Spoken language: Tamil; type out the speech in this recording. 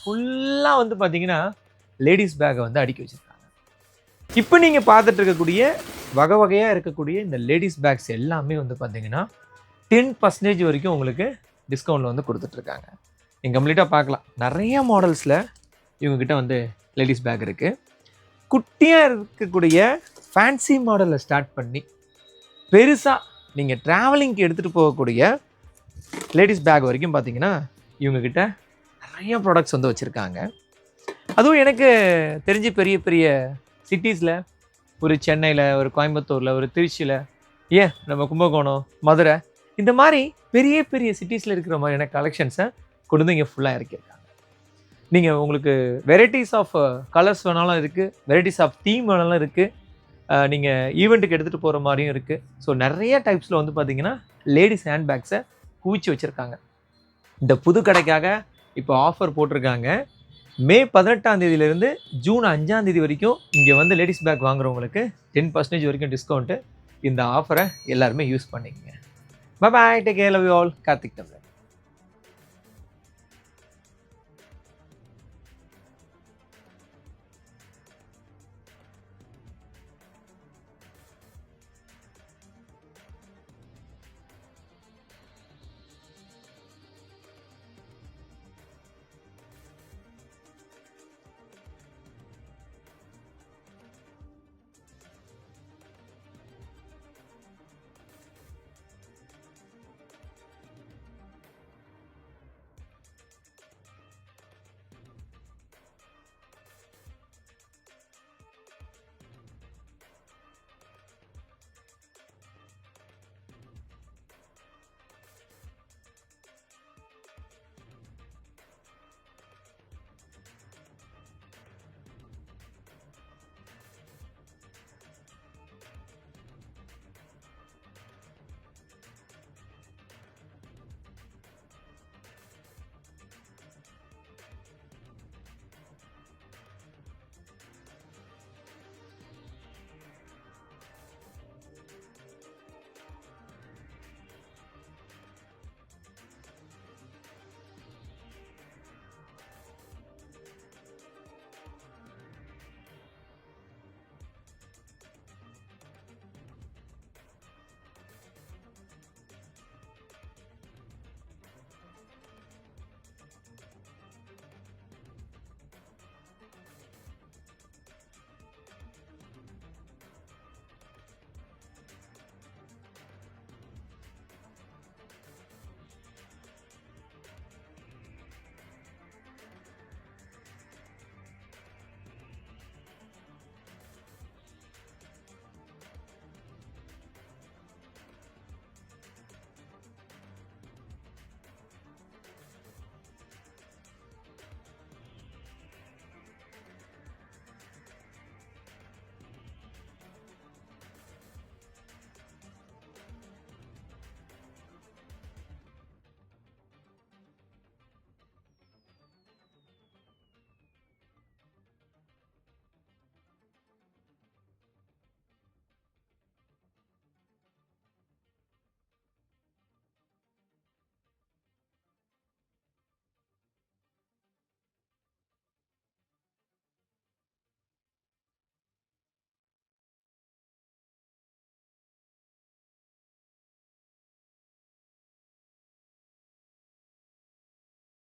ஃபுல்லாக வந்து பார்த்தீங்கன்னா லேடிஸ் பேக்கை வந்து அடுக்கி வச்சுருக்காங்க. இப்போ நீங்கள் பார்த்துட்டு இருக்கக்கூடிய வகை வகையாக இருக்கக்கூடிய இந்த லேடிஸ் பேக்ஸ் எல்லாமே வந்து பார்த்தீங்கன்னா 10% வரைக்கும் உங்களுக்கு டிஸ்கவுண்டில் வந்து கொடுத்துட்ருக்காங்க. நீங்கள் கம்ப்ளீட்டாக பார்க்கலாம். நிறைய மாடல்ஸில் இவங்ககிட்ட வந்து லேடிஸ் பேக் இருக்குது. குட்டியாக இருக்கக்கூடிய ஃபேன்சி மாடலில் ஸ்டார்ட் பண்ணி பெருசாக நீங்கள் ட்ராவலிங்க்கு எடுத்துகிட்டு போகக்கூடிய லேடிஸ் பேக் வரைக்கும் பார்த்தீங்கன்னா இவங்கக்கிட்ட நிறைய ப்ராடக்ட்ஸ் வந்து வச்சுருக்காங்க. அதுவும் எனக்கு தெரிஞ்சு பெரிய பெரிய சிட்டிஸில், ஒரு சென்னையில், ஒரு கோயம்புத்தூரில், ஒரு திருச்சியில், ஏன் நம்ம கும்பகோணம், மதுரை, இந்த மாதிரி பெரிய பெரிய சிட்டிஸில் இருக்கிற மாதிரியான கலெக்ஷன்ஸை கொண்டு வந்து இங்கே ஃபுல்லாக இறக்கியிருக்காங்க. நீங்கள் உங்களுக்கு வெரைட்டிஸ் ஆஃப் கலர்ஸ் வேணாலும் இருக்குது, வெரைட்டிஸ் ஆஃப் தீம் வேணாலும் இருக்குது, நீங்கள் ஈவெண்ட்டுக்கு எடுத்துகிட்டு போகிற மாதிரியும் இருக்குது. ஸோ நிறைய டைப்ஸில் வந்து பார்த்தீங்கன்னா லேடிஸ் ஹேண்ட் பேக்ஸை குவிச்சு வச்சுருக்காங்க. இந்த புது கடைக்காக இப்போ ஆஃபர் போட்டிருக்காங்க. மே 18ஆம் தேதியிலேருந்து ஜூன் 5ஆம் தேதி வரைக்கும் இங்கே வந்து லேடிஸ் பேக் வாங்குறவங்களுக்கு 10% வரைக்கும் டிஸ்கவுண்ட்டு. இந்த ஆஃபரை எல்லாருமே யூஸ் பண்ணிக்கங்க. Bye, take care, love you all. Karthik தமிழன்.